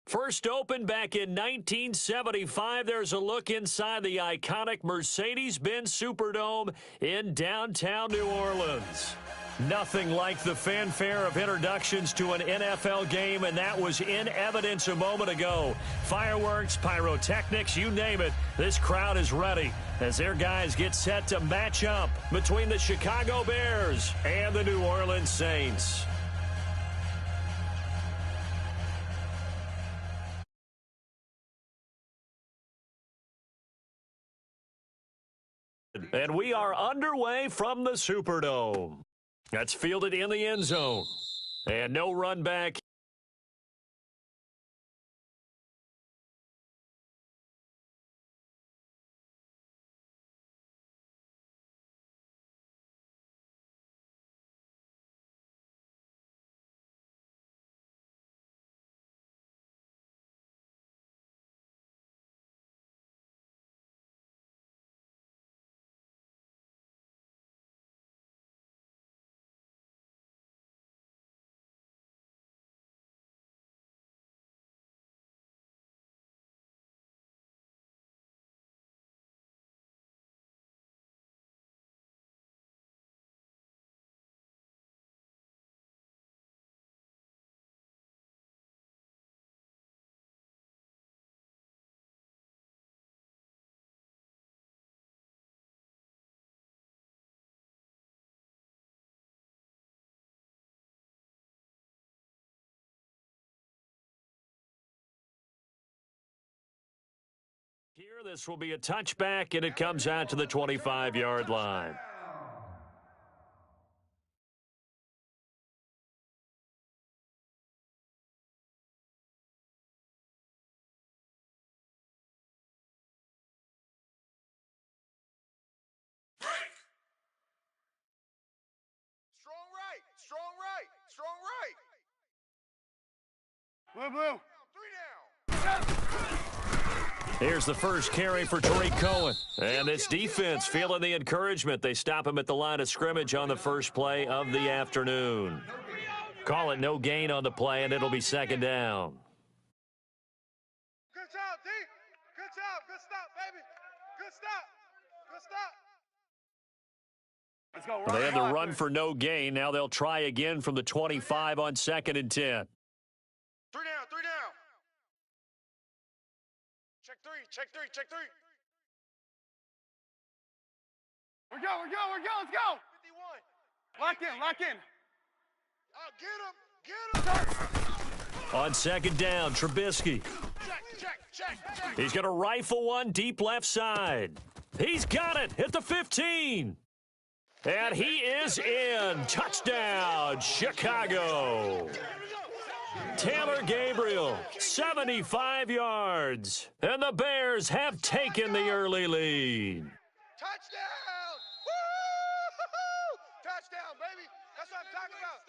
First opened back in 1975, there's a look inside the iconic Mercedes-Benz Superdome in downtown New Orleans. Nothing like the fanfare of introductions to an NFL game, and that was in evidence a moment ago. Fireworks, pyrotechnics, you name it, this crowd is ready as their guys get set to match up between the Chicago Bears and the New Orleans Saints. And we are underway from the Superdome. That's fielded in the end zone. And no run back. Here, this will be a touchback, and it comes out to the 25-yard line. Blue, blue. 3 down. Here's the first carry for Tariq Cohen. And this defense feeling the encouragement. They stop him at the line of scrimmage on the first play of the afternoon. Call it no gain on the play, and it'll be second down. Good job, D. Good job. Good stop, baby. Good stop. Good stop. Let's go. They had the run for no gain. Now they'll try again from the 25 on 2nd and 10. 3 down. 3 down. Check three. Check three. Check three. We're go. We're go. We're go. Let's go. 51. Lock in. Lock in. Get him. Get him. On 2nd down, Trubisky. Check. He's going to rifle one deep left side. He's got it at the 15. And he is in. Touchdown, Chicago. Taylor Gabriel, 75 yards. And the Bears have taken the early lead. Touchdown. Woo! Touchdown, baby. That's what I'm talking about.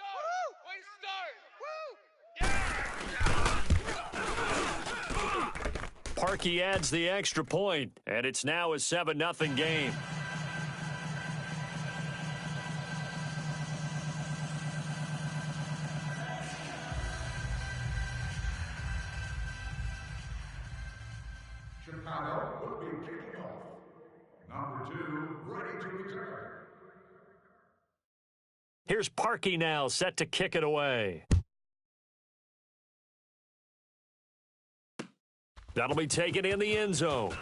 Parkey adds the extra point, and it's now a 7-0 game. Chicago will be kicking off. Number 2, ready to return. Here's Parkey now, set to kick it away. That'll be taken in the end zone.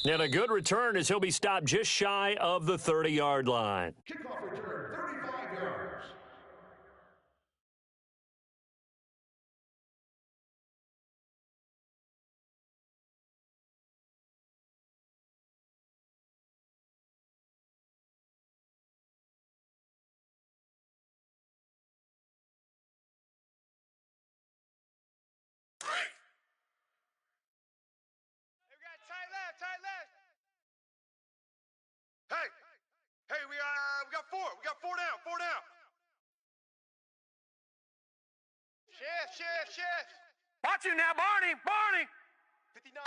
And a good return as he'll be stopped just shy of the 30-yard line. Kickoff return, 35 yards. Tight left. Hey, we got 4. We got 4 down. 4 down. Shift. Watch you now, Barney. 59.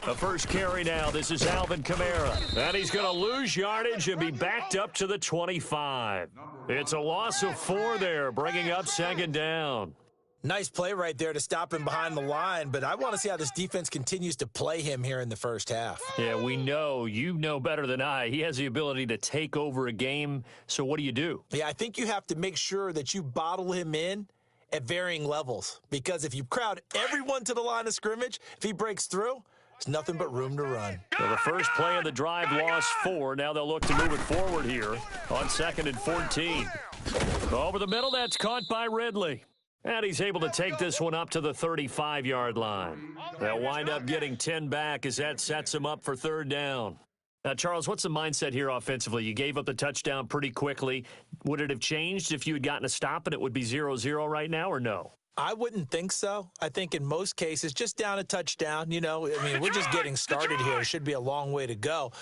A first carry now. This is Alvin Kamara. And he's going to lose yardage and be backed up to the 25. It's a loss of 4 there, bringing up second down. Nice play right there to stop him behind the line, but I want to see how this defense continues to play him here in the first half. Yeah, we know. You know better than I. He has the ability to take over a game, so what do you do? Yeah, I think you have to make sure that you bottle him in at varying levels, because if you crowd everyone to the line of scrimmage, if he breaks through, there's nothing but room to run. So the first play of the drive lost 4. Now they'll look to move it forward here on 2nd and 14. Over the middle, that's caught by Ridley. And he's able to take this one up to the 35-yard line. They'll wind up getting 10 back as that sets him up for 3rd down. Now, Charles, what's the mindset here offensively? You gave up the touchdown pretty quickly. Would it have changed if you had gotten a stop and it would be 0-0 right now, or no? I wouldn't think so. I think in most cases, just down a touchdown, we're just getting started here. It should be a long way to go.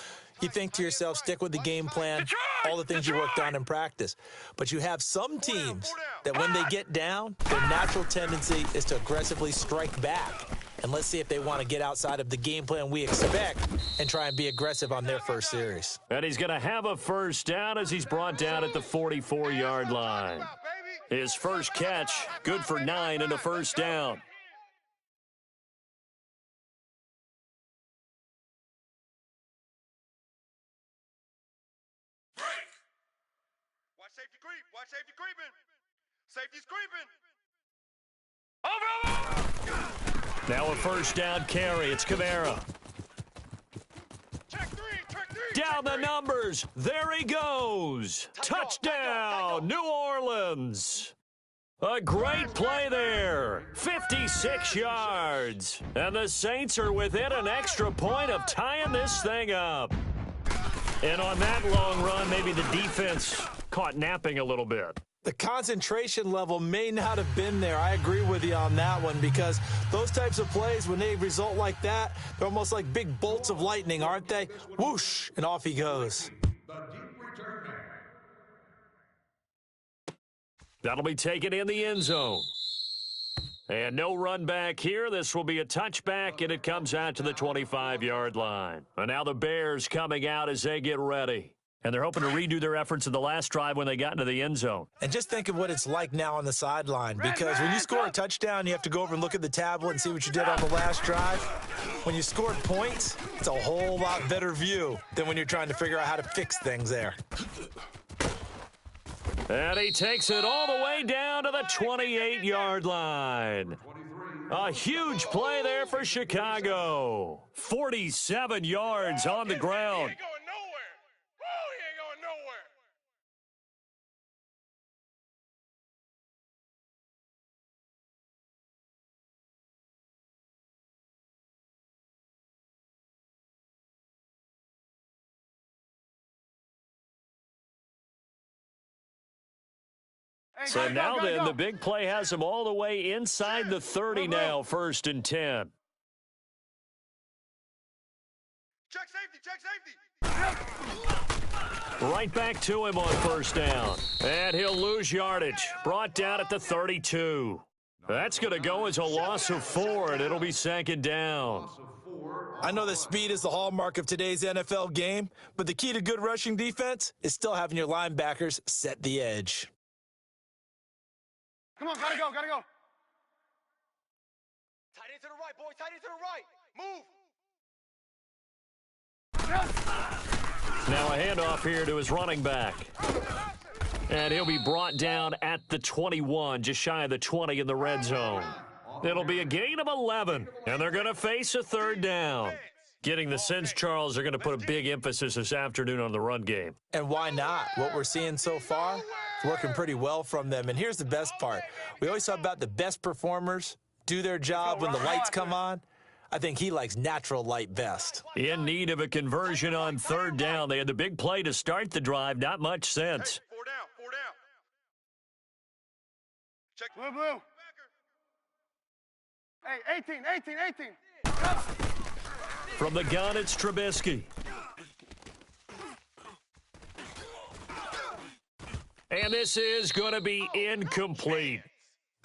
You think to yourself, stick with the game plan, all the things you worked on in practice. But you have some teams that when they get down, their natural tendency is to aggressively strike back. And let's see if they want to get outside of the game plan we expect and try and be aggressive on their first series. And he's going to have a first down as he's brought down at the 44-yard line. His first catch, good for 9 and a first down. Watch safety creep. Watch safety creeping. Safety's creeping. Over. Now a first down carry. It's Kamara. Check 3. Down the numbers. There he goes. Touchdown, New Orleans. A great play there. 56 yards. And the Saints are within an extra point of tying this thing up. And on that long run, maybe the defense caught napping a little bit. The concentration level may not have been there. I agree with you on that one, because those types of plays, when they result like that, they're almost like big bolts of lightning, aren't they? Whoosh, and off he goes. That'll be taken in the end zone. And no run back here. This will be a touchback, and it comes out to the 25-yard line. And now the Bears coming out as they get ready. And they're hoping to redo their efforts in the last drive when they got into the end zone. And just think of what it's like now on the sideline, because when you score a touchdown, you have to go over and look at the tablet and see what you did on the last drive. When you scored points, it's a whole lot better view than when you're trying to figure out how to fix things there. And he takes it all the way down to the 28-yard line. A huge play there for Chicago. 47 yards on the ground. So now then, the big play has him all the way inside the 30 now, 1st and 10. Check safety. Right back to him on 1st down. And he'll lose yardage. Brought down at the 32. That's going to go as a loss of 4, and it'll be 2nd down. I know that speed is the hallmark of today's NFL game, but the key to good rushing defense is still having your linebackers set the edge. Come on, gotta go. Tight end to the right, boys. Tight end to the right. Move. Now a handoff here to his running back. And he'll be brought down at the 21, just shy of the 20 in the red zone. It'll be a gain of 11, and they're going to face a 3rd down. Getting the sense, Charles, they're going to put a big emphasis this afternoon on the run game. And why not? What we're seeing so far is working pretty well from them. And here's the best part. We always talk about the best performers do their job when the lights come on. I think he likes natural light best. In need of a conversion on 3rd down. They had the big play to start the drive. Not much sense. Hey, 4 down. Check Blue. Hey, 18. From the gun, it's Trubisky. And this is going to be incomplete.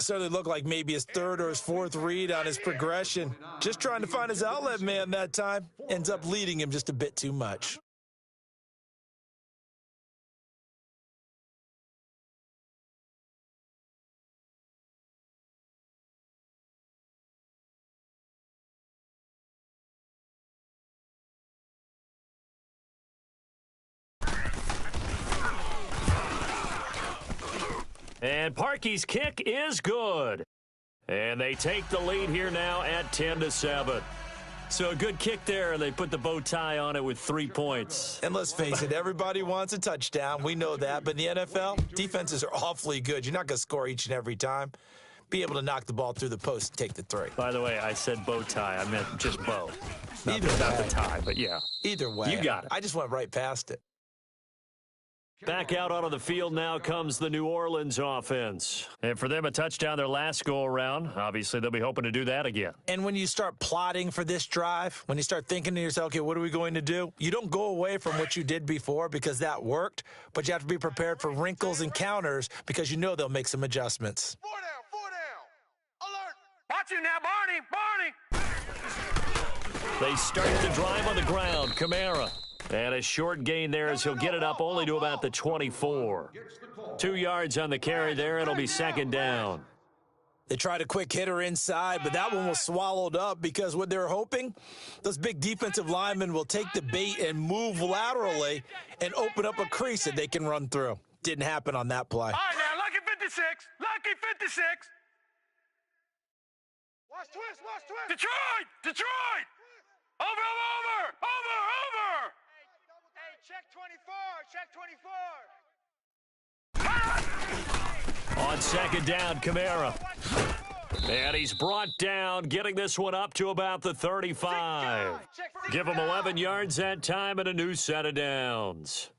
Certainly looked like maybe his third or his fourth read on his progression. Just trying to find his outlet man that time. Ends up leading him just a bit too much. And Parkey's kick is good. And they take the lead here now at 10-7. So a good kick there, and they put the bow tie on it with 3 points. And let's face it, everybody wants a touchdown. We know that. But in the NFL, defenses are awfully good. You're not going to score each and every time. Be able to knock the ball through the post and take the 3. By the way, I said bow tie. I meant just bow. Not Either not way. the tie, but yeah. Either way. You got it. I just went right past it. Back out onto the field now comes the New Orleans offense. And for them, a touchdown their last go-around. Obviously, they'll be hoping to do that again. And when you start plotting for this drive, when you start thinking to yourself, okay, what are we going to do? You don't go away from what you did before because that worked, but you have to be prepared for wrinkles and counters because you know they'll make some adjustments. 4 down. Alert. Watch you now, Barney. They start the drive on the ground. Kamara. And a short gain there as he'll get it up only to about the 24. 2 yards on the carry there. It'll be second down. They tried a quick hitter inside, but that one was swallowed up because what they're hoping, those big defensive linemen will take the bait and move laterally and open up a crease that they can run through. Didn't happen on that play. All right, now, lucky 56. Lucky 56. Watch twist. Watch twist. Detroit. Detroit. Over. Hey, check 24. Check 24. On second down, Kamara. And he's brought down, getting this one up to about the 35. Give him 11 yards that time and a new set of downs.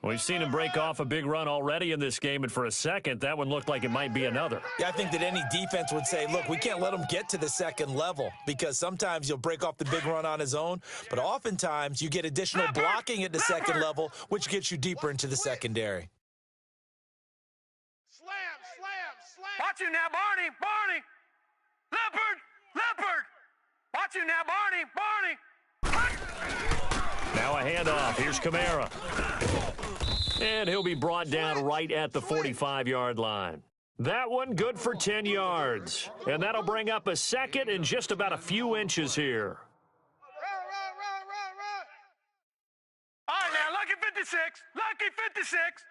We've seen him break off a big run already in this game, and for a second, that one looked like it might be another. Yeah, I think that any defense would say, look, we can't let him get to the second level because sometimes you'll break off the big run on his own, but oftentimes you get additional blocking at the second level, which gets you deeper into the secondary. Slam. Watch you now, Barney. Leopard. Watch you now, Barney. Now a handoff. Here's Kamara. And he'll be brought down right at the 45-yard line. That one good for 10 yards. And that'll bring up a second and just about a few inches here. Run. All right, now, lucky 56. Lucky 56.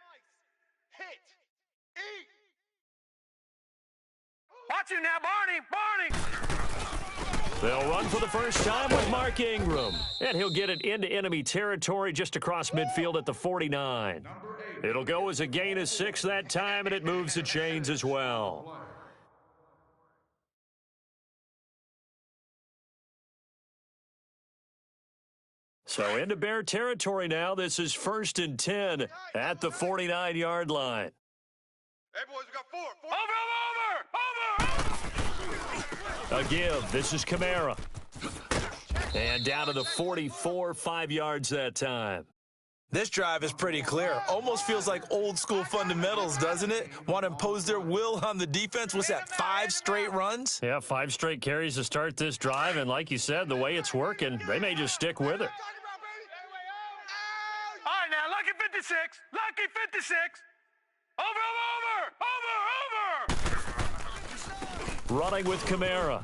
Hit. Eat. Watch you now, Barney. They'll run for the first time with Mark Ingram. And he'll get it into enemy territory just across midfield at the 49. It'll go as a gain of 6 that time, and it moves the chains as well. So into Bear territory now. This is 1st and 10 at the 49-yard line. Hey, boys, we got 4. A give. This is Kamara. And down to the 44, 5 yards that time. This drive is pretty clear. Almost feels like old school fundamentals, doesn't it? Want to impose their will on the defense. What's that, 5 straight runs? Yeah, 5 straight carries to start this drive. And like you said, the way it's working, they may just stick with it. All right, now, lucky 56. Lucky 56. Over. Running with Kamara.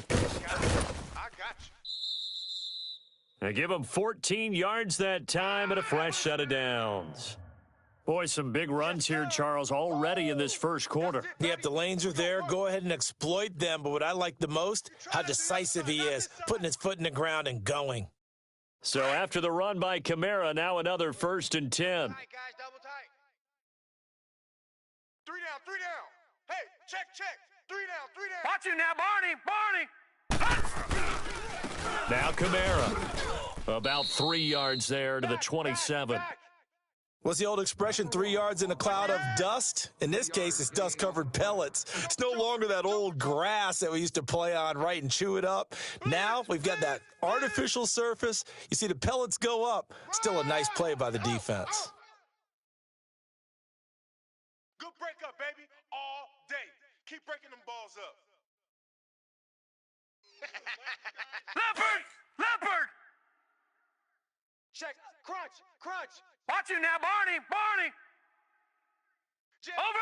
I got you. They give him 14 yards that time and a fresh set of downs. Boy, some big runs here, Charles, already in this first quarter. Yep, the lanes are there. Go ahead and exploit them. But what I like the most, how decisive he is, putting his foot in the ground and going. So after the run by Kamara, now another 1st and 10. Tight, guys, double tight. 3 down. Hey, check. 3 down. Watch you now, Barney. Now Kamara. About 3 yards there to the 27. What's the old expression, 3 yards in a cloud of dust? In this case, it's dust-covered pellets. It's no longer that old grass that we used to play on, right, and chew it up. Now we've got that artificial surface. You see the pellets go up. Still a nice play by the defense. Good breakup, baby. All day. Keep breaking them balls up. Leopard! Leopard! Check. Crunch. Crunch. Watch you now, Barney! Barney! Jim. Over!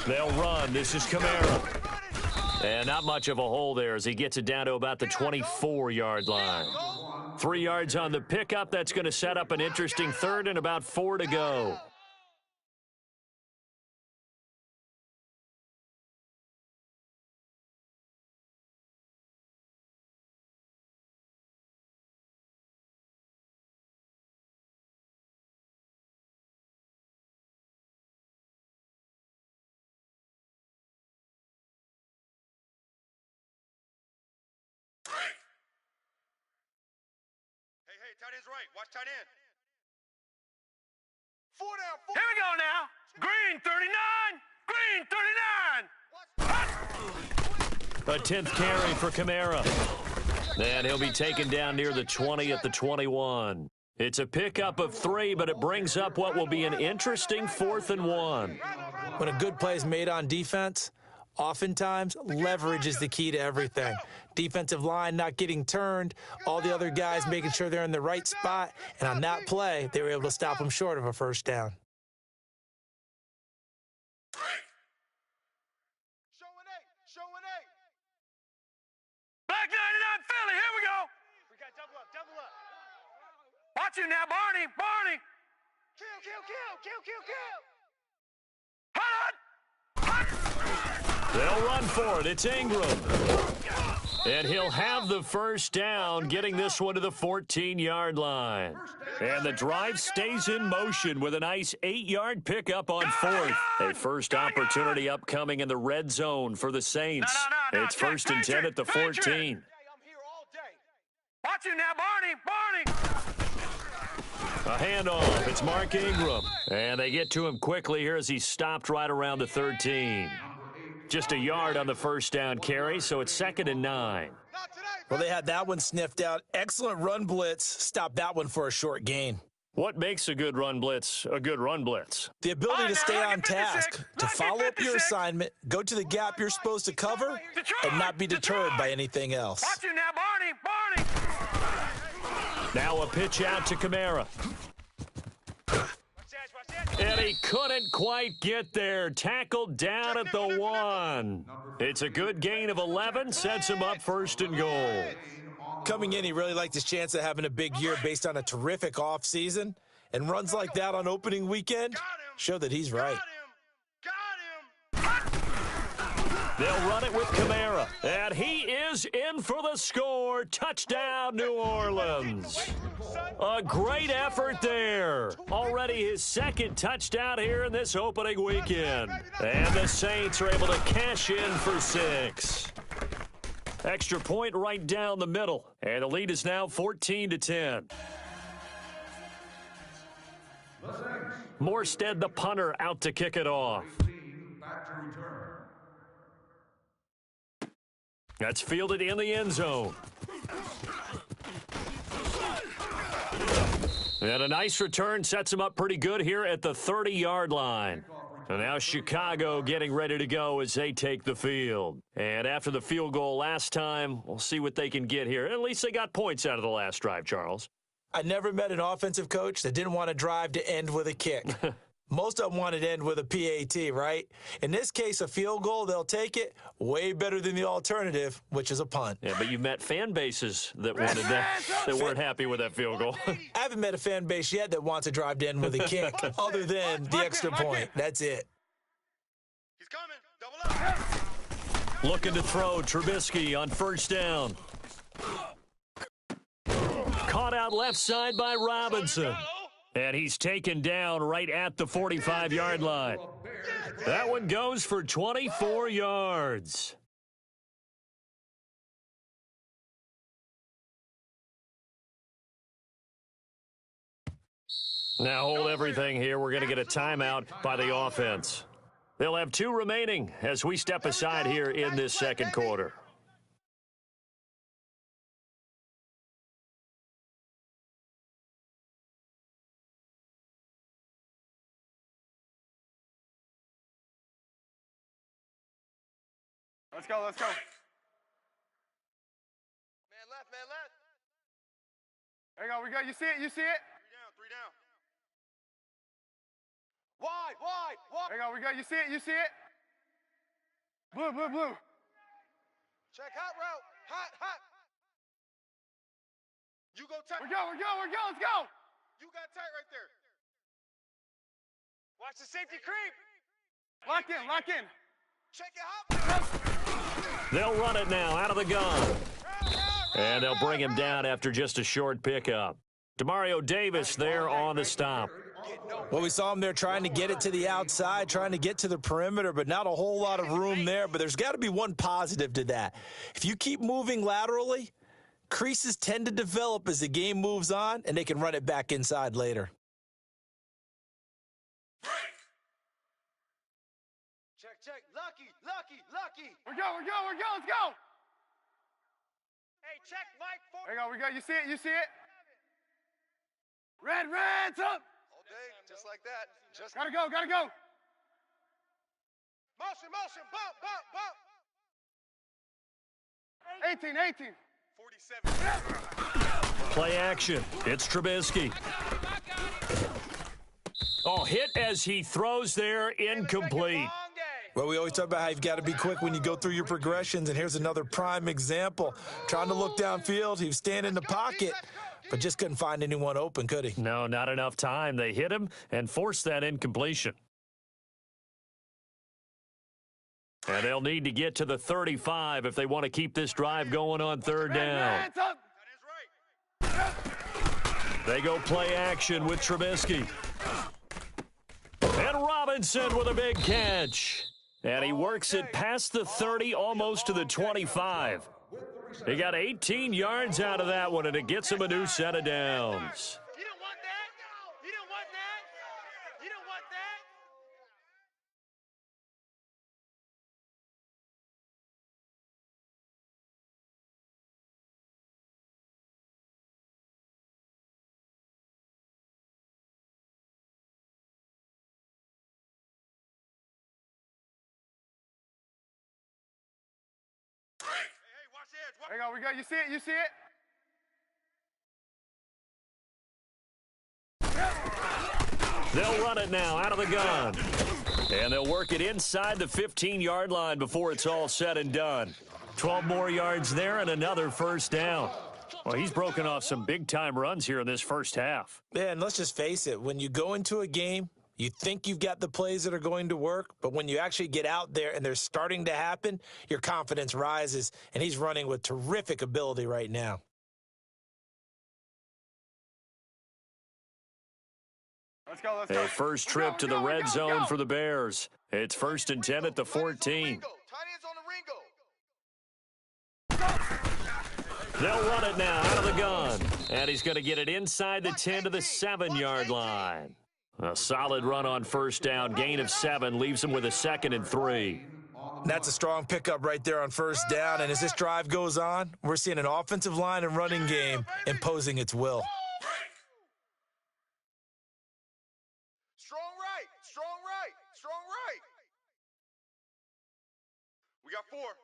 They'll run. This is Kamara. And not much of a hole there as he gets it down to about the 24-yard line. 3 yards on the pickup. That's going to set up an interesting third and about 4 to go. Hey, tight end's right. Watch tight end. 4 down. Here we go now. Green 39. Green 39. A 10th carry for Kamara. And he'll be taken down near the 20 at the 21. It's a pickup of 3, but it brings up what will be an interesting 4th and 1. When a good play is made on defense, oftentimes leverage is the key to everything. Defensive line not getting turned, all the other guys making sure they're in the right spot, and on that play, they were able to stop them short of a first down. Showing eight. Black 99 Philly. Here we go. We got double up. Watch you now, Barney. Barney. Kill. They'll run for it. It's Ingram. And he'll have the first down, getting this one to the 14-yard line. And the drive stays in motion with a nice 8-yard pickup on 4th. A first opportunity upcoming in the red zone for the Saints. No. It's 1st and 10 at the 14. I'm here all day. Watch you now, Barney. A handoff. It's Mark Ingram. And they get to him quickly here as he's stopped right around the 13. Just a yard on the first down carry, so it's 2nd and 9. Well, they had that one sniffed out. Excellent run blitz. Stopped that one for a short gain. What makes a good run blitz a good run blitz? The ability to stay on task, to follow up your assignment, go to the gap you're supposed to cover, and not be deterred by anything else. Watch you now, Barney. Now a pitch out to Kamara. And he couldn't quite get there. Tackled down at the 1. It's a good gain of 11. Sets him up 1st and goal. Coming in, he really liked his chance of having a big year based on a terrific offseason. And runs like that on opening weekend show that he's right. Got him. They'll run it with Kamara. And he is in for the score. Touchdown, New Orleans. A great effort there. Already his 2nd touchdown here in this opening weekend. And the Saints are able to cash in for 6. Extra point right down the middle. And the lead is now 14-10. Morstead, the punter, out to kick it off. Back to return. That's fielded in the end zone. And a nice return sets him up pretty good here at the 30-yard line. And now Chicago getting ready to go as they take the field. And after the field goal last time, we'll see what they can get here. At least they got points out of the last drive, Charles. I never met an offensive coach that didn't want to drive to end with a kick. Most of them wanted to end with a PAT, right? In this case, a field goal, they'll take it. Way better than the alternative, which is a punt. Yeah, but you've met fan bases that wanted that, that weren't happy with that field goal. I haven't met a fan base yet that wants to drive to end with a kick, other than the extra point. That's it. He's coming. Double up. Looking to throw, Trubisky on 1st down. Caught out left side by Robinson. And he's taken down right at the 45-yard line. That one goes for 24 yards. Now hold everything here. We're going to get a timeout by the offense. They'll have 2 remaining as we step aside here in this 2nd quarter. Let's go, let's go. Man left, man left. There you go, we go. You see it, you see it? Three down. Wide, wide, wide. There you go, we go. You see it, you see it? Blue, blue, blue. Check hot route. Hot, hot. You go tight. We're go, let's go. You got tight right there. Watch the safety creep. Lock in, lock in. Check it hot. They'll run it now out of the gun. And they'll bring him down after just a short pickup. Demario Davis there on the stop. Well, we saw him there trying to get it to the outside, trying to get to the perimeter, but not a whole lot of room there. But there's got to be one positive to that. If you keep moving laterally, creases tend to develop as the game moves on, and they can run it back inside later. Check. Lucky. We're go, let's go. Hey, check Mike. There you go, we go. You see it, you see it? Red's up. All day, just like that. Just Gotta go. motion, bump. 18. 47. Play action. It's Trubisky. Oh, hit as he throws there, incomplete. Long day. Well, we always talk about how you've got to be quick when you go through your progressions, and here's another prime example. Trying to look downfield, he was standing in the pocket, but just couldn't find anyone open, could he? No, not enough time. They hit him and forced that incompletion. And they'll need to get to the 35 if they want to keep this drive going on third down. Red's up. That is right. They go play action with Trubisky. And Robinson with a big catch. And he works it past the 30, almost to the 25. He got 18 yards out of that one, and it gets him a new set of downs. You don't want that. You don't want that. Hey, watch the edge. There you go, we go. You see it, you see it? They'll run it now out of the gun. And they'll work it inside the 15-yard line before it's all said and done. 12 more yards there and another first down. Well, he's broken off some big-time runs here in this first half. Yeah, and let's just face it, when you go into a game, you think you've got the plays that are going to work, but when you actually get out there and they're starting to happen, your confidence rises, and he's running with terrific ability right now. Let's go. A first trip to the red zone for the Bears. It's 1st and 10 at the 14. Tight ends on the Ringo. They'll run it now out of the gun. And he's going to get it inside the 10 to the 7-yard line. A solid run on first down. Gain of 7 leaves him with a 2nd and 3. That's a strong pickup right there on first down. And as this drive goes on, we're seeing an offensive line and running game imposing its will. Strong right. We got four.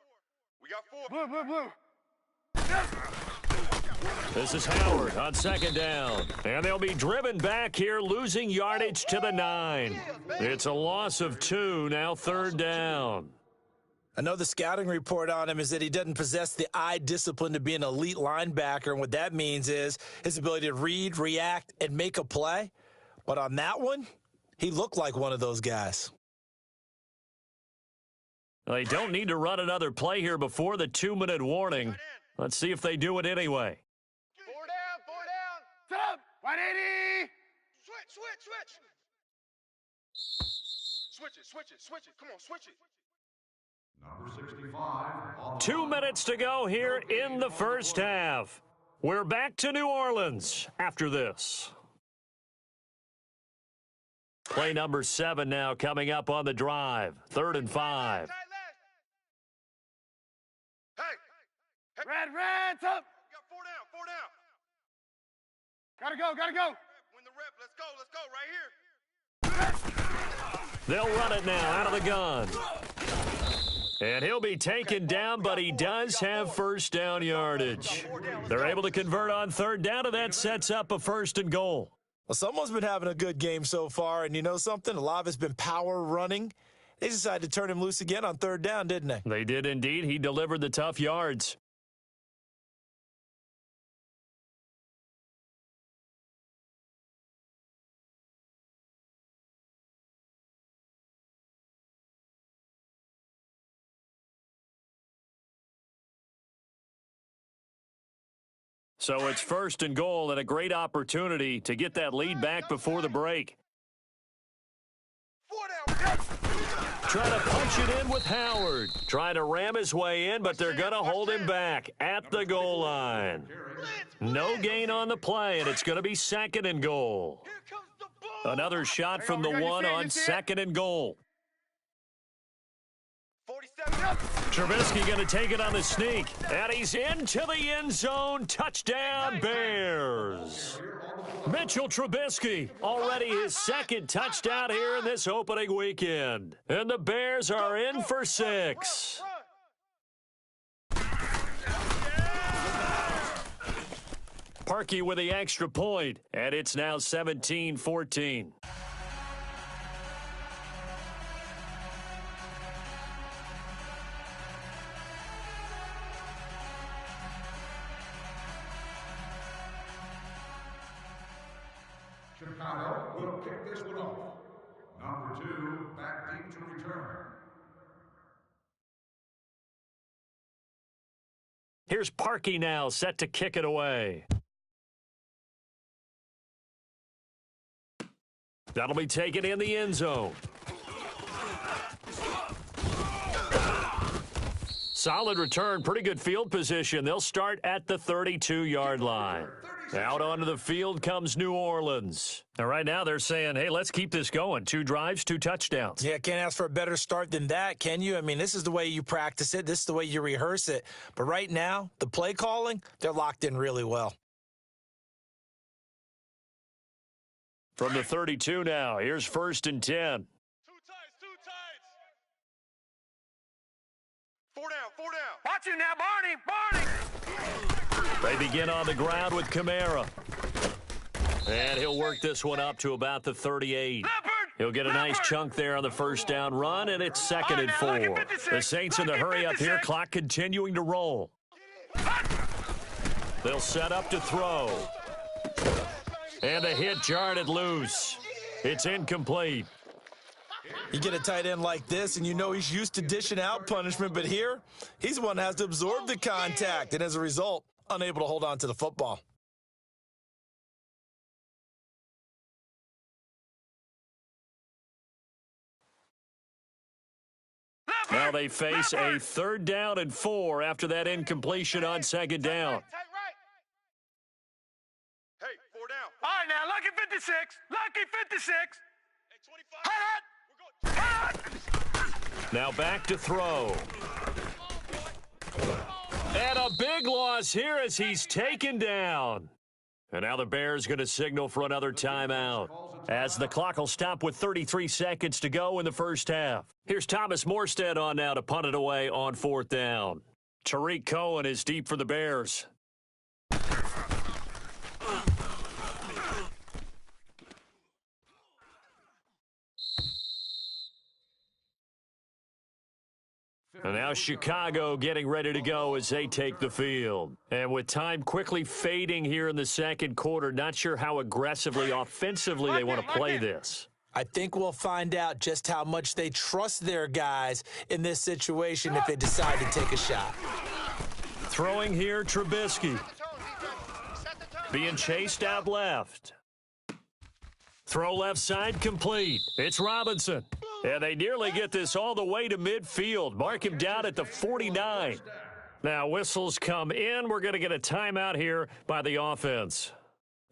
Blue. This is Howard on 2nd down. And they'll be driven back here, losing yardage to the 9. It's a loss of 2, now 3rd down. I know the scouting report on him is that he doesn't possess the eye discipline to be an elite linebacker, and what that means is his ability to read, react, and make a play. But on that one, he looked like one of those guys. They don't need to run another play here before the 2-minute warning. Let's see if they do it anyway. 4 down. Stop. 180. Switch it. Come on, switch it. Number 65. On the 2 minutes to go here in the first half. We're back to New Orleans after this. Play number 7 now coming up on the drive. 3rd and 5. Hey. Red's up. We got 4 down. Gotta go. Win the rep. Let's go right here. They'll run it now out of the gun. And he'll be taken down, but he does have first down yardage. They're able to convert on third down, and that sets up a 1st and goal. Well, someone's been having a good game so far, and you know something? A lot of it's been power running. They decided to turn him loose again on third down, didn't they? They did indeed. He delivered the tough yards. So it's 1st and goal and a great opportunity to get that lead back before the break. Trying to punch it in with Howard. Trying to ram his way in, but they're going to hold him back at the goal line. No gain on the play, and it's going to be 2nd and goal. Another shot from the one on 2nd and goal. Trubisky going to take it on the sneak, and he's into the end zone. Touchdown, Bears. Mitchell Trubisky, already his 2nd touchdown here in this opening weekend. And the Bears are in for 6. Parkey with the extra point, and it's now 17-14. Chicago will kick this one off. Number 2, back deep to return. Here's Parkey now, set to kick it away. That'll be taken in the end zone. Solid return, pretty good field position. They'll start at the 32-yard line. Out onto the field comes New Orleans. And right now they're saying, hey, let's keep this going. 2 drives, 2 touchdowns. Yeah, can't ask for a better start than that, can you? I mean, this is the way you practice it. This is the way you rehearse it. But right now, the play calling, they're locked in really well. From the 32 now, here's 1st and 10. 2 tights. 4 down. Watch him now, Barney. They begin on the ground with Kamara. And he'll work this one up to about the 38. He'll get a nice chunk there on the 1st down run, and it's 2nd and 4. The Saints in the hurry up here, clock continuing to roll. They'll set up to throw. And the hit jarred it loose. It's incomplete. You get a tight end like this, and you know he's used to dishing out punishment, but here, he's the one that has to absorb the contact, and as a result, unable to hold on to the football. Now they face a 3rd down and 4 after that incompletion on 2nd down. Hey, 4 down. All right, now, lucky 56. Lucky 56. Hey, 25. Now back to throw. And a big loss here as he's taken down. And now the Bears going to signal for another timeout as the clock will stop with 33 seconds to go in the 1st half. Here's Thomas Morstead on now to punt it away on 4th down. Tariq Cohen is deep for the Bears. And now Chicago getting ready to go as they take the field. And with time quickly fading here in the 2nd quarter, not sure how aggressively, offensively they want to play this. I think we'll find out just how much they trust their guys in this situation if they decide to take a shot. Throwing here, Trubisky. Being chased out left. Throw left side complete. It's Robinson. And they nearly get this all the way to midfield. Mark him down at the 49. Now whistles come in. We're going to get a timeout here by the offense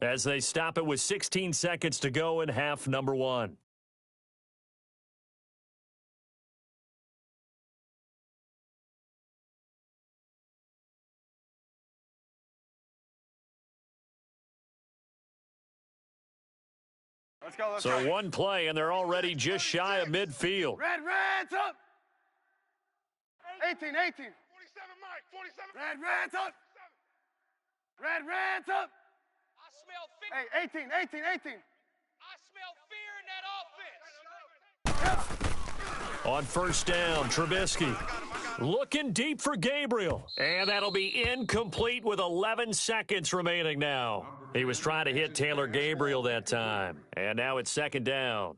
as they stop it with 16 seconds to go in half number 1. Let's go. So one play, and they're already just shy of midfield. Reds up. 18, 18. 47, Mike, 47. Red's up. Red's up. I smell fear. Hey, 18. I smell fear in that offense. On first down, Trubisky looking deep for Gabriel. And that'll be incomplete with 11 seconds remaining now. He was trying to hit Taylor Gabriel that time. And now it's second down.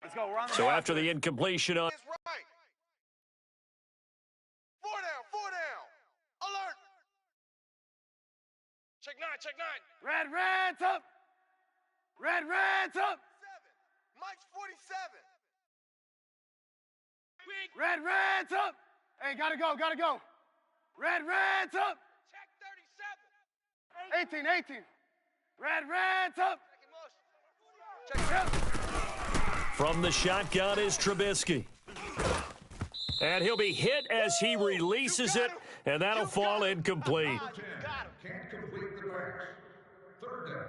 Let's go. We're on the So ball. after the incompletion on... It's right. Four down. Alert. Check nine. Red's up. Red's up. Mike's 47. Red's up. Hey, gotta go. Red's up. Check 37. 18. Red's up. Check it out. From the shotgun is Trubisky. And he'll be hit as he releases it, and that'll fall incomplete. Can't complete the pass. Third down.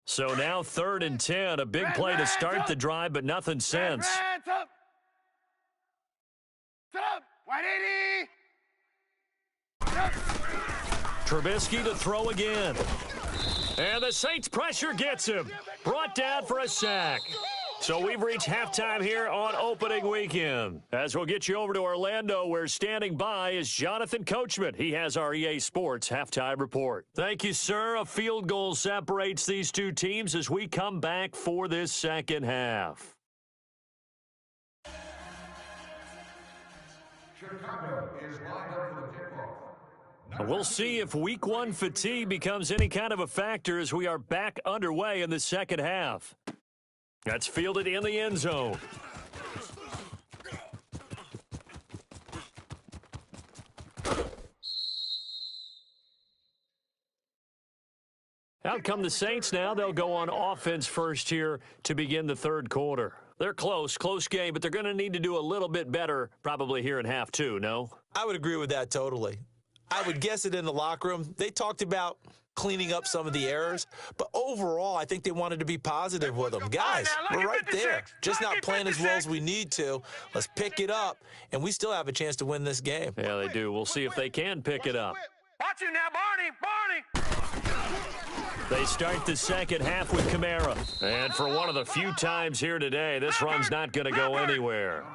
So now 3rd and 10, a big play to start the drive, but nothing since. Red's up. Sit up. White 80. Trubisky to throw again. And the Saints pressure gets him. Brought down for a sack. So we've reached halftime here on opening weekend. As we'll get you over to Orlando, where standing by is Jonathan Coachman. He has our EA Sports halftime report. Thank you, sir. A field goal separates these two teams as we come back for this second half. Chicago is lined up for the kickoff. We'll see if week 1 fatigue becomes any kind of a factor as we are back underway in the second half. That's fielded in the end zone. Out come the Saints now. They'll go on offense first here to begin the third quarter. They're close game, but they're going to need to do a little bit better probably here in half 2, no? I would agree with that totally. I would guess it in the locker room. They talked about cleaning up some of the errors, but overall, I think they wanted to be positive with them. Guys, we're right there. Just not playing as well as we need to. Let's pick it up, and we still have a chance to win this game. Yeah, they do. We'll see if they can pick it up. Watch it now, Barney. They start the second half with Kamara. And for one of the few times here today, this run's not going to go anywhere.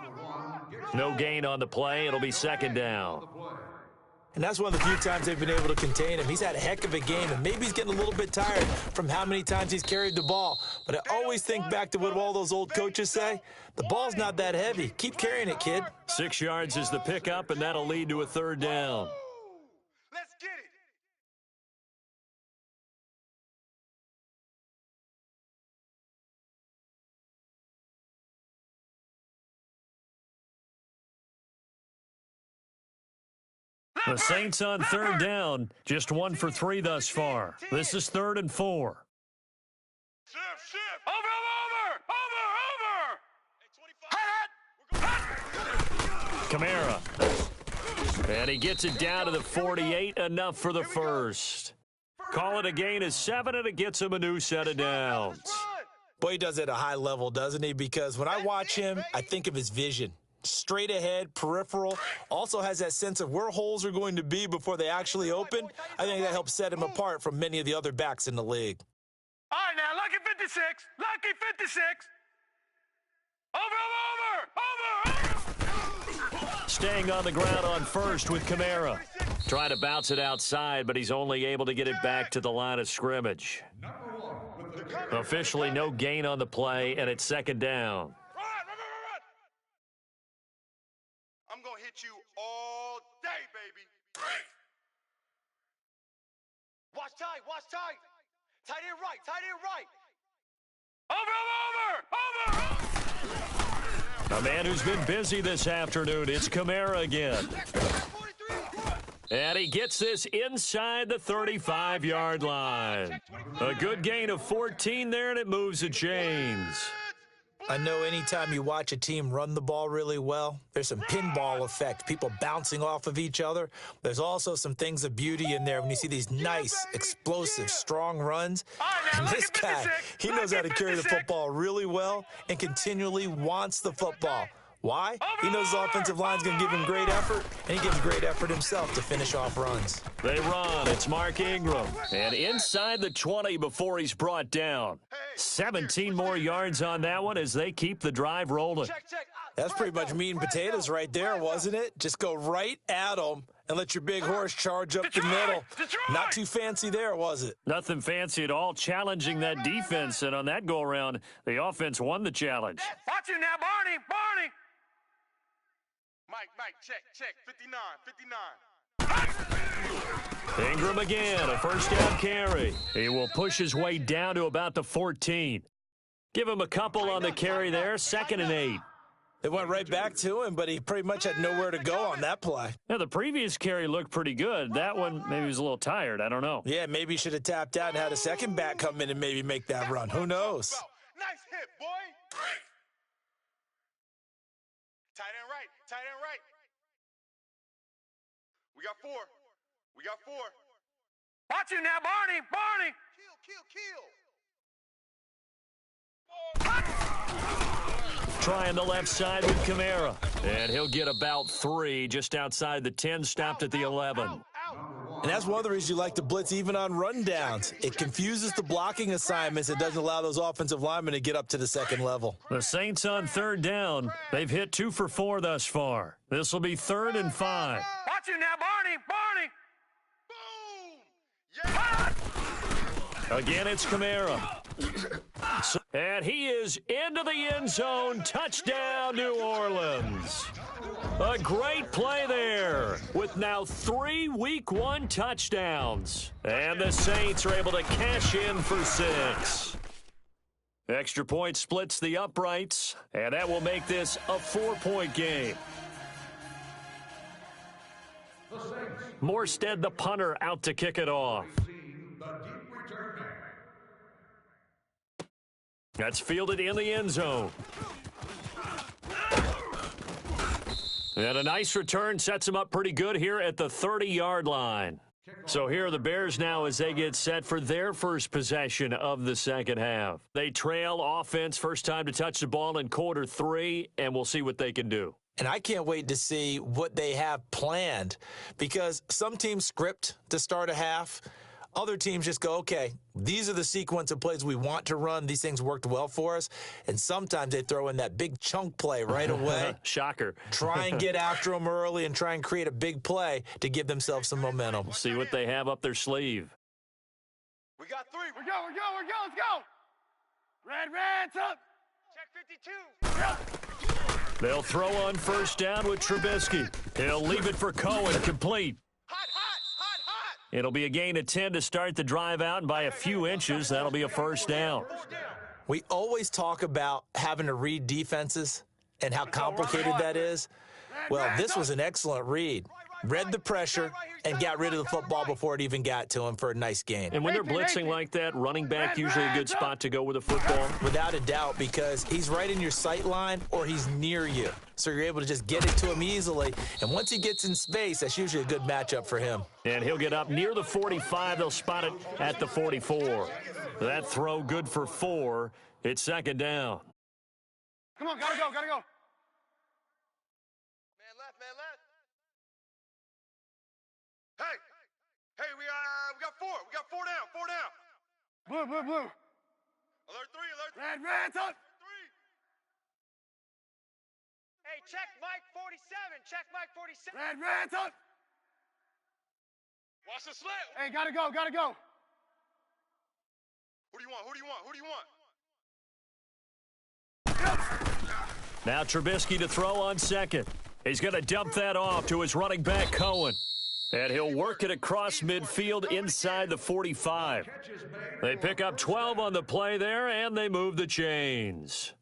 No gain on the play. It'll be second down. And that's one of the few times they've been able to contain him. He's had a heck of a game, and maybe he's getting a little bit tired from how many times he's carried the ball. But I always think back to what all those old coaches say. The ball's not that heavy. Keep carrying it, kid. 6 yards is the pickup, and that'll lead to a third down. Let's get it. The Saints on third down, just 1 for 3 thus far. This is 3rd and 4. Shift. Over. Kamara. And he gets it down to the 48, enough for the first. Call it a gain of 7, and it gets him a new set of downs. Boy, he does it at a high level, doesn't he? Because when I watch him, I think of his vision. Straight ahead, peripheral, also has that sense of where holes are going to be before they actually open. I think that helps set him apart from many of the other backs in the league. All right, now, lucky 56. Lucky 56. Over. Staying on the ground on first with Kamara. Trying to bounce it outside, but he's only able to get it back to the line of scrimmage. Officially no gain on the play, and it's second down. Run. I'm going to hit you all day, baby. Watch tight. Tight end right. A man who's been busy this afternoon. It's Kamara again. And he gets this inside the 35-yard line. A good gain of 14 there, and it moves the chains. I know anytime you watch a team run the ball really well, there's some pinball effect, people bouncing off of each other. There's also some things of beauty in there when you see these nice, explosive, strong runs. And this guy, he knows how to carry the football really well and continually wants the football. Why? He knows the offensive line's going to give him great effort, and he gives great effort himself to finish off runs. They run. It's Mark Ingram. And inside the 20 before he's brought down. 17 more yards on that one as they keep the drive rolling. That's pretty much meat and potatoes right there, wasn't it? Just go right at them and let your big horse charge up the middle. Not too fancy there, was it? Nothing fancy at all, challenging that defense. And on that go-around, the offense won the challenge. Watch you now, Barney. Barney. Mike, check. 59. Ingram again, a first down carry. He will push his way down to about the 14. Give him a couple on the carry there, 2nd and 8. They went right back to him, but he pretty much had nowhere to go on that play. Now, the previous carry looked pretty good. That one, maybe he was a little tired. I don't know. Yeah, maybe he should have tapped out and had a second back come in and maybe make that run. Who knows? Nice hit, boy. Tight end right. We got four. Watch you now, Barney. Barney. Kill. Trying the left side with Kamara. And he'll get about 3 just outside the 10, stopped at the 11. And that's one of the reasons you like to blitz even on rundowns. It confuses the blocking assignments. It doesn't allow those offensive linemen to get up to the second level. The Saints on 3rd down. They've hit 2 for 4 thus far. This will be 3rd and 5. Watch you now, Barney. Boom. Yeah. Again, it's Kamara. And he is into the end zone. Touchdown, New Orleans. A great play there with now 3 Week 1 touchdowns. And the Saints are able to cash in for 6. Extra point splits the uprights, and that will make this a 4-point game. Morstead, the punter, out to kick it off. That's fielded in the end zone. And a nice return sets them up pretty good here at the 30-yard line. So here are the Bears now as they get set for their first possession of the second half. They trail offense, first time to touch the ball in quarter 3, and we'll see what they can do. And I can't wait to see what they have planned, because some teams script to start a half. Other teams just go, okay, these are the sequence of plays we want to run. These things worked well for us. And sometimes they throw in that big chunk play right away. Shocker. Try and get after them early and try and create a big play to give themselves some momentum. We'll see what they have up their sleeve. We got 3. We're go. Let's go. Red's up. Check 52. They'll throw on first down with Trubisky. He'll leave it for Cohen, complete. Hot. It'll be a gain of 10 to start the drive out, and by a few inches, that'll be a first down. We always talk about having to read defenses and how complicated that is. Well, this was an excellent read. Read the pressure and got rid of the football before it even got to him for a nice gain. And when they're blitzing like that, running back usually a good spot to go with a football. Without a doubt, because he's right in your sight line or he's near you. So you're able to just get it to him easily. And once he gets in space, that's usually a good matchup for him. And he'll get up near the 45. They'll spot it at the 44. That throw good for 4. It's second down. Come on, gotta go. Man left. Hey, we got 4. We got 4 down. Blue. Alert 3. Red's up. 3. Hey, check Mike 47. Check Mike 47. Red's up. Watch the slant. Hey, gotta go. Who do you want? Now Trubisky to throw on second. He's going to dump that off to his running back, Cohen. And he'll work it across midfield inside the 45. They pick up 12 on the play there, and they move the chains.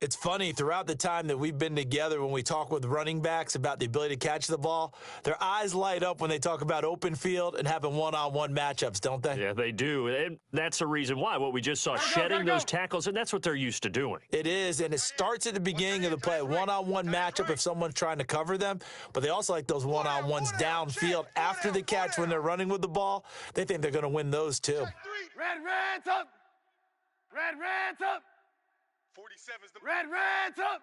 It's funny, throughout the time that we've been together, when we talk with running backs about the ability to catch the ball, their eyes light up when they talk about open field and having one-on-one matchups, don't they? Yeah, they do. And that's the reason why. What we just saw, shedding those tackles, and that's what they're used to doing. It is, and it starts at the beginning of the play. One-on-one matchup if someone's trying to cover them, but they also like those one-on-ones downfield after the catch when they're running with the ball. They think they're going to win those, too. Red's up. Red's up. 47's the Red's up.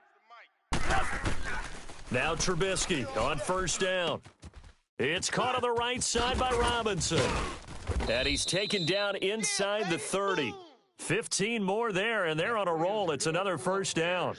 Now Trubisky on first down. It's caught on the right side by Robinson. And he's taken down inside the 30. 15 more there, and they're on a roll. It's another first down.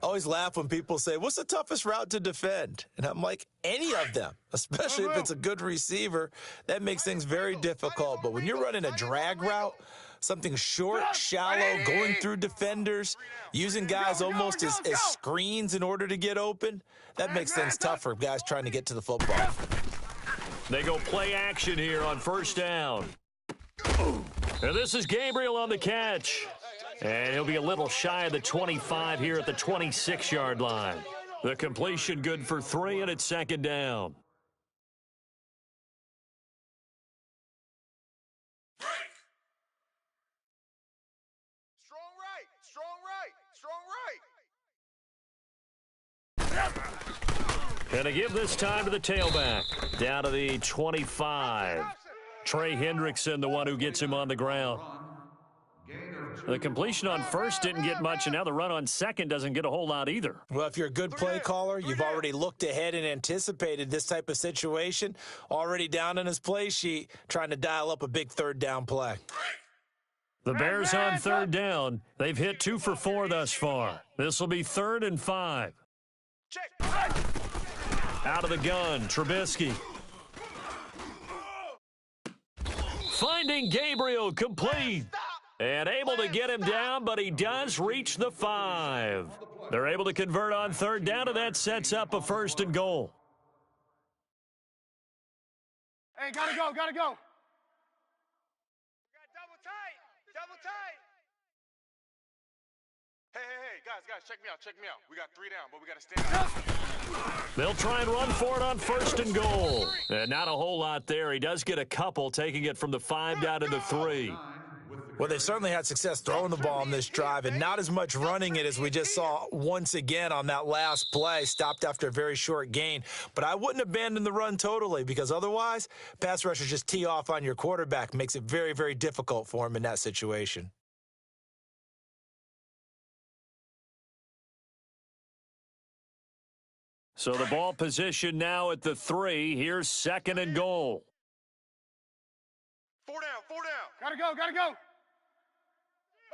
I always laugh when people say, what's the toughest route to defend? And I'm like, any of them, especially if it's a good receiver. That makes things very difficult. But when you're running a drag route, something short, shallow, going through defenders, using guys almost as screens in order to get open, that makes things tough for guys trying to get to the football. They go play action here on first down. And this is Gabriel on the catch. And he'll be a little shy of the 25 here at the 26-yard line. The completion good for 3, and it's second down. And to give this time to the tailback. Down to the 25. Trey Hendrickson, the one who gets him on the ground. The completion on first didn't get much, and now the run on second doesn't get a whole lot either. Well, if you're a good play caller, you've already looked ahead and anticipated this type of situation. Already down in his play sheet, trying to dial up a big third down play. The Bears on third down. They've hit 2 for 4 thus far. This will be 3rd and 5. Out of the gun, Trubisky. Finding Gabriel, complete. And able to get him down, but he does reach the 5. They're able to convert on third down, and that sets up a 1st and goal. Hey, gotta go. Got double tight. Hey, guys, check me out. We got 3 down, but we got to stand up. They'll try and run for it on 1st and goal. And not a whole lot there. He does get a couple, taking it from the 5 down to the 3. Well, they certainly had success throwing the ball in this drive, and not as much running it as we just saw once again on that last play, stopped after a very short gain. But I wouldn't abandon the run totally, because otherwise, pass rushers just tee off on your quarterback. Makes it very, very difficult for him in that situation. So the ball position now at the 3. Here's 2nd and goal. 4 down. Gotta go.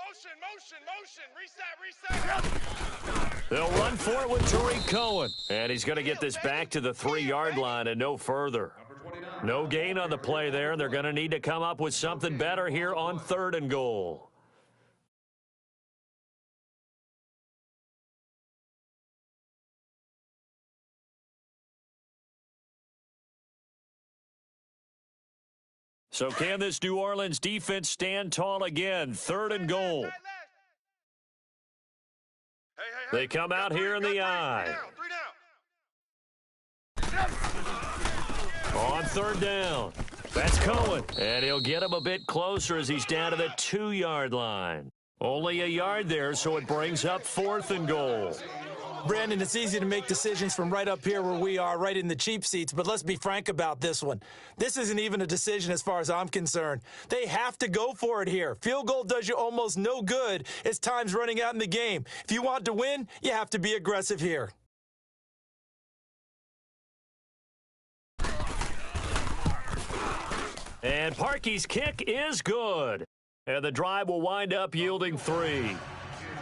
Motion. Reset. They'll run for it with Tariq Cohen. And he's going to get this back to the 3-yard line and no further. No gain on the play there, and they're going to need to come up with something better here on 3rd and goal. So can this New Orleans defense stand tall again? 3rd and goal. They come out here in the eye. 3 down. On 3rd down. That's Cohen. And he'll get him a bit closer as he's down to the 2-yard line. Only a yard there, so it brings up 4th and goal. Brandon, it's easy to make decisions from right up here where we are, right in the cheap seats, but let's be frank about this one. This isn't even a decision as far as I'm concerned. They have to go for it here. Field goal does you almost no good as time's running out in the game. If you want to win, you have to be aggressive here. And Parkey's kick is good. And the drive will wind up yielding 3.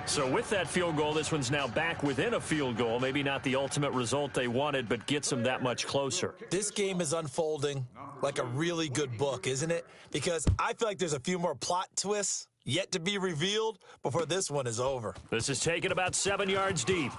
So with that field goal, this one's now back within a field goal. Maybe not the ultimate result they wanted, but gets them that much closer. This game is unfolding like a really good book, isn't it? Because I feel like there's a few more plot twists yet to be revealed before this one is over. This is taken about 7 yards deep.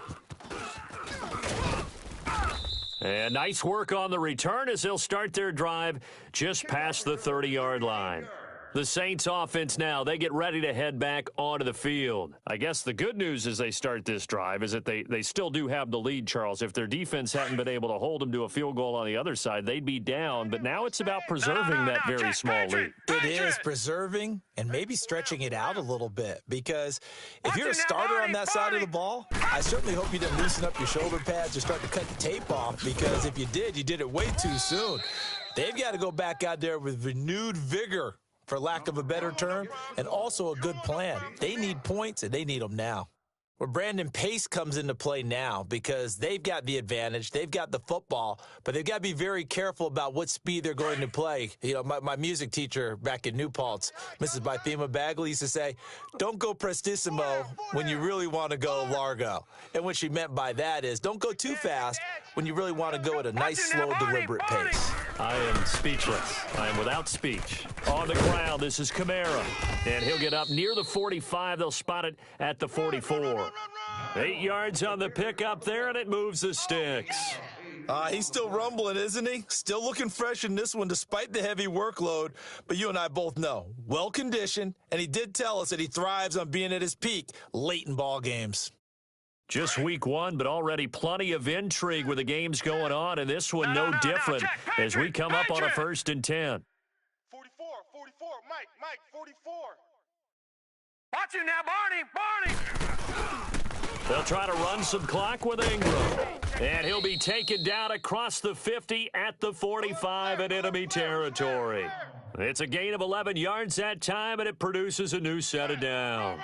And nice work on the return as they'll start their drive just past the 30-yard line. The Saints offense now, they get ready to head back onto the field. I guess the good news as they start this drive is that they still do have the lead, Charles. If their defense hadn't been able to hold them to a field goal on the other side, they'd be down. But now it's about preserving that very small lead. It is preserving and maybe stretching it out a little bit, because if you're a starter on that side of the ball, I certainly hope you didn't loosen up your shoulder pads or start to cut the tape off, because if you did, you did it way too soon. They've got to go back out there with renewed vigor, for lack of a better term, and also a good plan. They need points, and they need them now. Where Brandon Pace comes into play now, because they've got the advantage, they've got the football, but they've got to be very careful about what speed they're going to play. You know, my music teacher back in New Paltz, Mrs. Bythema Bagley, used to say, don't go prestissimo when you really want to go largo. And what she meant by that is, don't go too fast when you really want to go at a nice, slow, deliberate pace. I am speechless. I am without speech. On the ground, this is Kamara. And he'll get up near the 45. They'll spot it at the 44. 8 yards on the pickup there, and it moves the sticks. He's still rumbling, isn't he? Still looking fresh in this one despite the heavy workload. But you and I both know, well-conditioned, and he did tell us that he thrives on being at his peak late in ball games. Just week one, but already plenty of intrigue with the games going on, and this one no different as we come up on a 1st and 10. 44, Mike, 44. Watch you now, Barney. They'll try to run some clock with Ingram. And he'll be taken down across the 50 at the 45 in enemy territory. It's a gain of 11 yards that time, and it produces a new set of downs.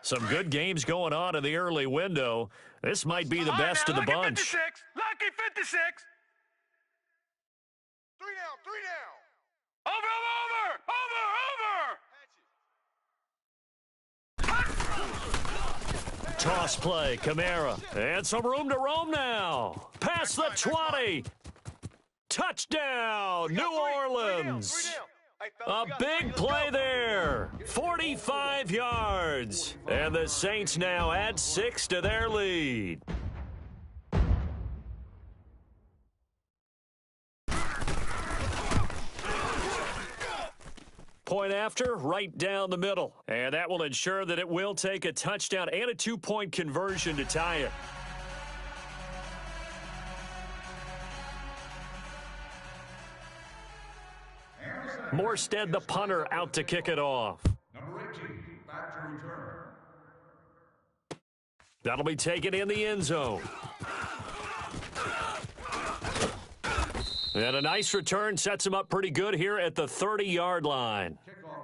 Some good games going on in the early window. This might be the best of the bunch. 56. Lucky 56. 3 down. Over. Toss play, Kamara. And some room to roam now. Past the 20. Touchdown, New Orleans. A big play there. 45 yards. And the Saints now add 6 to their lead. Point after, right down the middle. And that will ensure that it will take a touchdown and a 2-point conversion to tie it. Morstead, the punter, out to kick it off. Number 18, back to return. That'll be taken in the end zone. And a nice return sets him up pretty good here at the 30-yard line.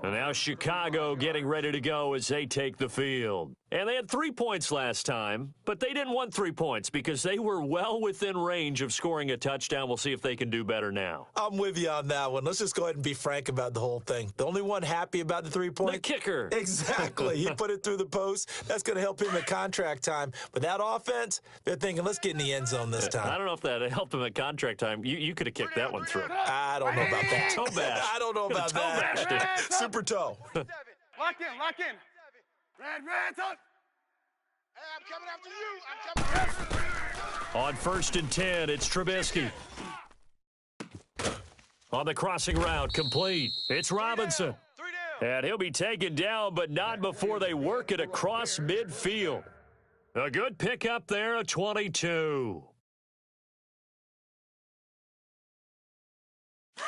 And now Chicago getting ready to go as they take the field. And they had 3 points last time, but they didn't want 3 points because they were well within range of scoring a touchdown. We'll see if they can do better now. I'm with you on that one. Let's just go ahead and be frank about the whole thing. The only one happy about the 3 points? The kicker. Exactly. He put it through the post. That's going to help him at contract time. But that offense, they're thinking, let's get in the end zone this time. I don't know if that helped him at contract time. You could have kicked that one through. I don't know about that. Toe bash. I don't know about that. Super toe. Lock in. Red, up. Hey, I'm coming after you. On 1st and 10, it's Trubisky. On the crossing route, complete. It's Robinson. 3 down. And he'll be taken down, but not before they work it across midfield. A good pickup there, a 22.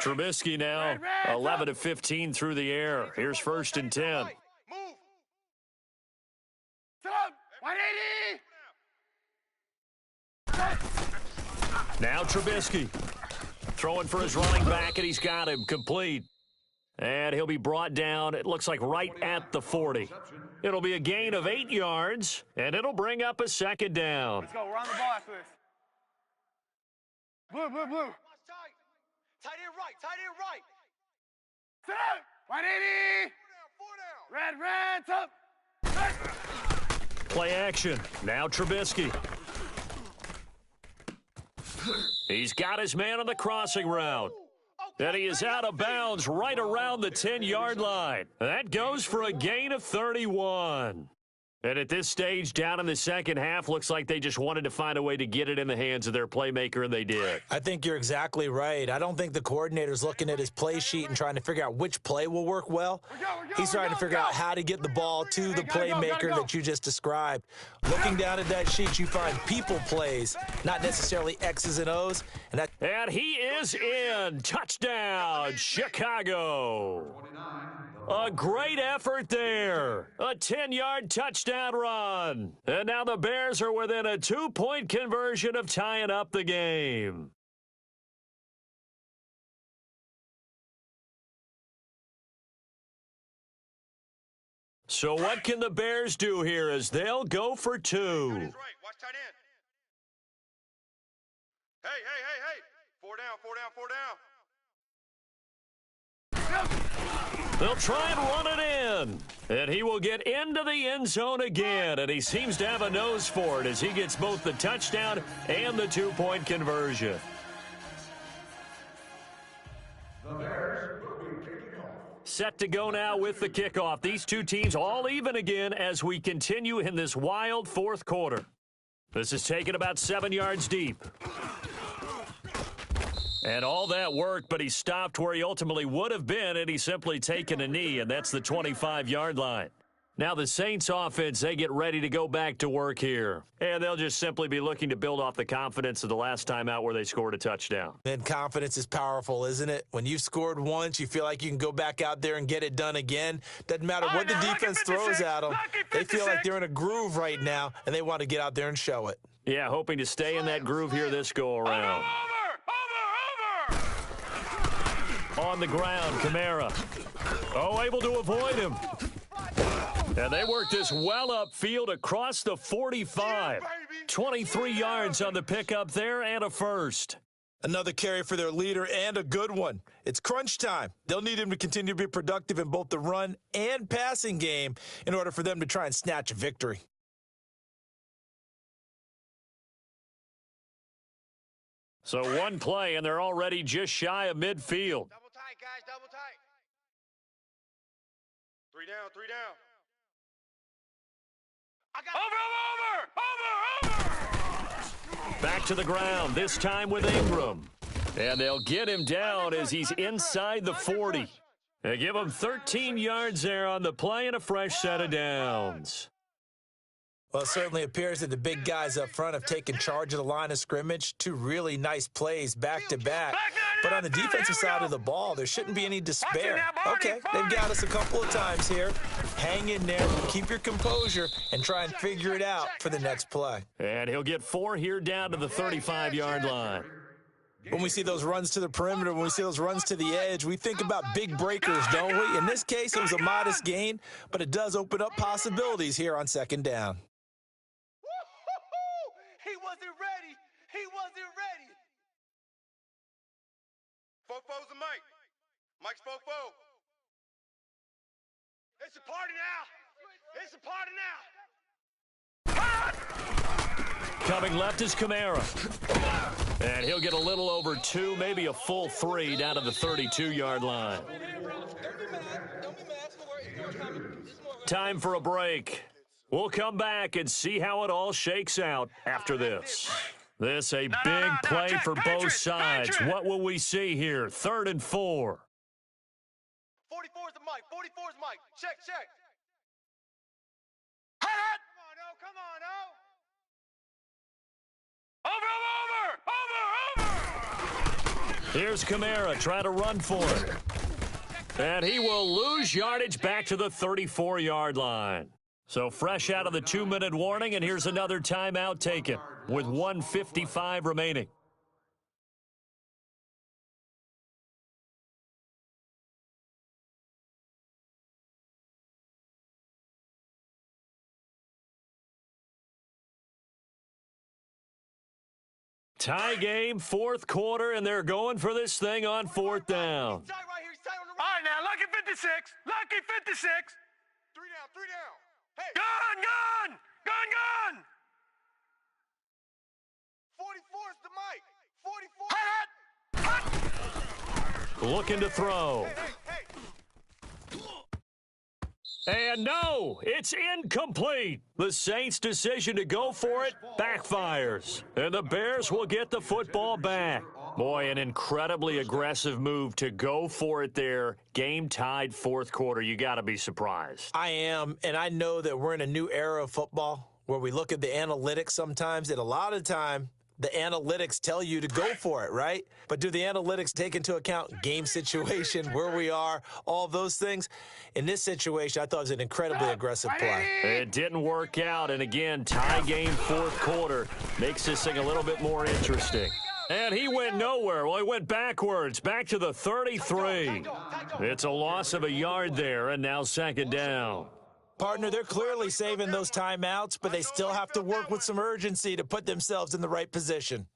Trubisky now 11 of 15 through the air. Here's 1st and 10. Move. Sit up. 180. Now Trubisky throwing for his running back, and he's got him complete. And he'll be brought down, it looks like right at the 40. It'll be a gain of 8 yards, and it'll bring up a 2nd down. Let's go. We're on the ball after this. Blue. Tight end right. Sit up. 180. 4 down. Red, Play action. Now Trubisky. He's got his man on the crossing route. And he is out of bounds right around the 10-yard line. That goes for a gain of 31. And at this stage, down in the second half, looks like they just wanted to find a way to get it in the hands of their playmaker, and they did. I think you're exactly right. I don't think the coordinator's looking at his play sheet and trying to figure out which play will work well. He's trying to figure out how to get the ball to the playmaker that you just described. Looking down at that sheet, you find people plays, not necessarily X's and O's. And he is in. Touchdown, Chicago. A great effort there. A 10-yard touchdown run. And now the Bears are within a 2-point conversion of tying up the game. So what can the Bears do here as they'll go for 2? Watch tight end. Hey. 4 down. They'll try and run it in. And he will get into the end zone again. And he seems to have a nose for it as he gets both the touchdown and the 2-point conversion. The Bears will be kicking off. Set to go now with the kickoff. These two teams all even again as we continue in this wild fourth quarter. This is taken about 7 yards deep. And all that worked, but he stopped where he ultimately would have been, and he's simply taken a knee, and that's the 25-yard line. Now the Saints offense, they get ready to go back to work here. And they'll just simply be looking to build off the confidence of the last time out where they scored a touchdown. And confidence is powerful, isn't it? When you've scored once, you feel like you can go back out there and get it done again. Doesn't matter what the defense throws at them. They feel like they're in a groove right now, and they want to get out there and show it. Yeah, hoping to stay in that groove here this go-around. On the ground, Kamara. Oh, able to avoid him. And they work this well upfield across the 45. 23 yards on the pickup there and a first. Another carry for their leader and a good one. It's crunch time. They'll need him to continue to be productive in both the run and passing game in order for them to try and snatch a victory. So one play, and they're already just shy of midfield. Double tight, guys, double tight. 3 down. Over! Back to the ground, this time with Ingram. And they'll get him down as he's inside the 40. They give him 13 yards there on the play and a fresh set of downs. Well, it certainly appears that the big guys up front have taken charge of the line of scrimmage. 2 really nice plays back-to-back. But on the defensive side of the ball, there shouldn't be any despair. Okay, they've got us a couple of times here. Hang in there, keep your composure, and try and figure it out for the next play. And he'll get 4 here down to the 35-yard line. When we see those runs to the perimeter, when we see those runs to the edge, we think about big breakers, don't we? In this case, it was a modest gain, but it does open up possibilities here on second down. He wasn't ready. Fofo's the Mike. Mike's Fofo. It's a party now. Coming left is Kamara. And he'll get a little over 2, maybe a full 3 down to the 32-yard line. Time for a break. We'll come back and see how it all shakes out after this. This a big play for both sides. What will we see here? 3rd and 4. 44's the Mike. Check. Come on, Over! Here's Kamara trying to run for it. And he will lose yardage back to the 34-yard line. So fresh out of the 2-minute warning, and here's another timeout taken with 1:55 remaining. Tie game, 4th quarter, and they're going for this thing on 4th down. He's tight right here. He's tight on the All right, now, lucky 56. Lucky 56. 3 down. Hey, Gun! 44's the Mike. 44. Looking to throw. Hey. And no, it's incomplete. The Saints' decision to go for it backfires. And the Bears will get the football back. Boy, an incredibly aggressive move to go for it there. Game tied fourth quarter. You got to be surprised. I am, and I know that we're in a new era of football where we look at the analytics sometimes, and a lot of time the analytics tell you to go for it, right? But do the analytics take into account game situation, where we are, all those things? In this situation, I thought it was an incredibly aggressive play. It didn't work out, and again, tie game fourth quarter makes this thing a little bit more interesting. And he went nowhere. Well, he went backwards, back to the 33. It's a loss of a yard there, and now second down. Partner, they're clearly saving those timeouts, but they still have to work with some urgency to put themselves in the right position.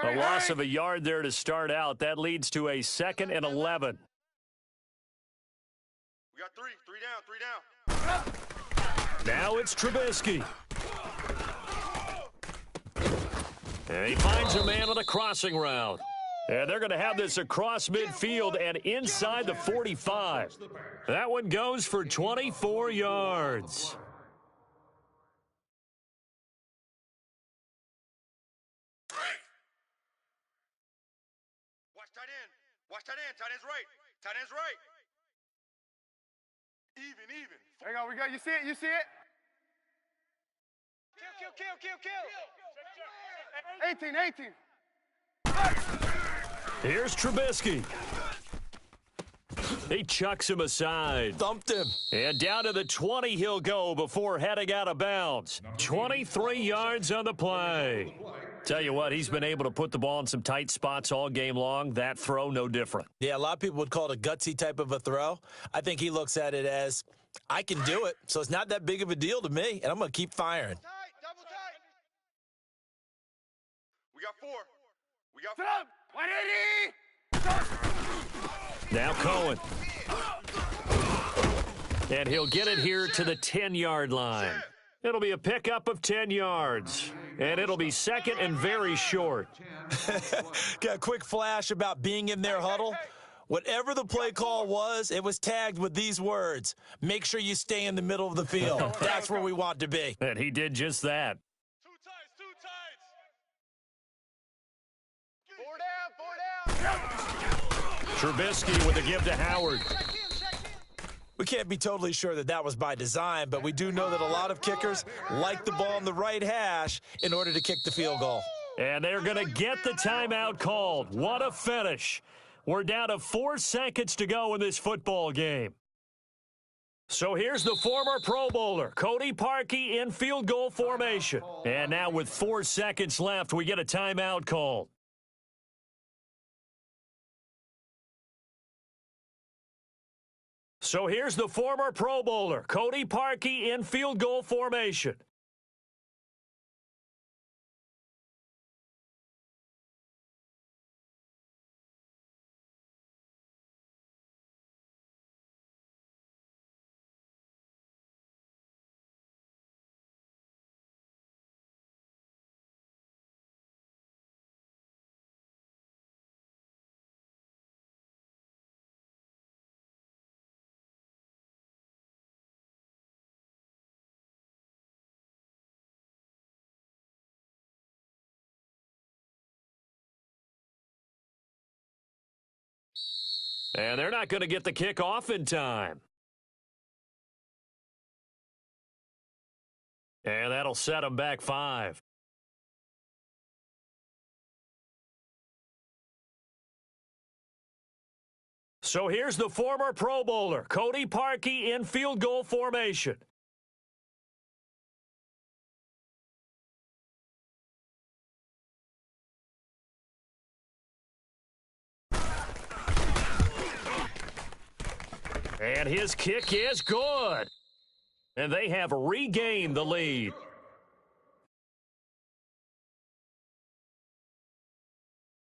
A loss of a yard there to start out. That leads to a 2nd and 11. We got three down. Now it's Trubisky. And he finds a man on a crossing route. And they're going to have this across midfield and inside the 45. That one goes for 24 yards. Watch tight end. Watch tight end. Tight end's right. Tight end's right. Even. Hang on, we got, you see it? You see it? Kill. 18. Here's Trubisky. He chucks him aside. Thumped him. And down to the 20 he'll go before heading out of bounds. 23 yards on the play. Tell you what, he's been able to put the ball in some tight spots all game long. That throw, no different. Yeah, a lot of people would call it a gutsy type of a throw. I think he looks at it as, I can do it, so it's not that big of a deal to me, and I'm going to keep firing. Double tight. We got four. Sit up. 180. Now Cohen. And he'll get it here to the 10-yard line. It'll be a pickup of 10 yards. And it'll be second and very short. Got a quick flash about being in their huddle. Whatever the play call was, it was tagged with these words: make sure you stay in the middle of the field. That's where we want to be. And he did just that. Two tights. 4 down. Trubisky with a give to Howard. We can't be totally sure that that was by design, but we do know that a lot of kickers like the ball in the right hash in order to kick the field goal. And they're going to get the timeout called. What a finish. We're down to 4 seconds to go in this football game. So here's the former Pro Bowler, Cody Parkey, in field goal formation. And now with 4 seconds left, we get a timeout called. So here's the former Pro Bowler, Cody Parkey, in field goal formation. And they're not going to get the kickoff in time. And that'll set them back 5. So here's the former Pro Bowler, Cody Parkey, in field goal formation. And his kick is good. And they have regained the lead.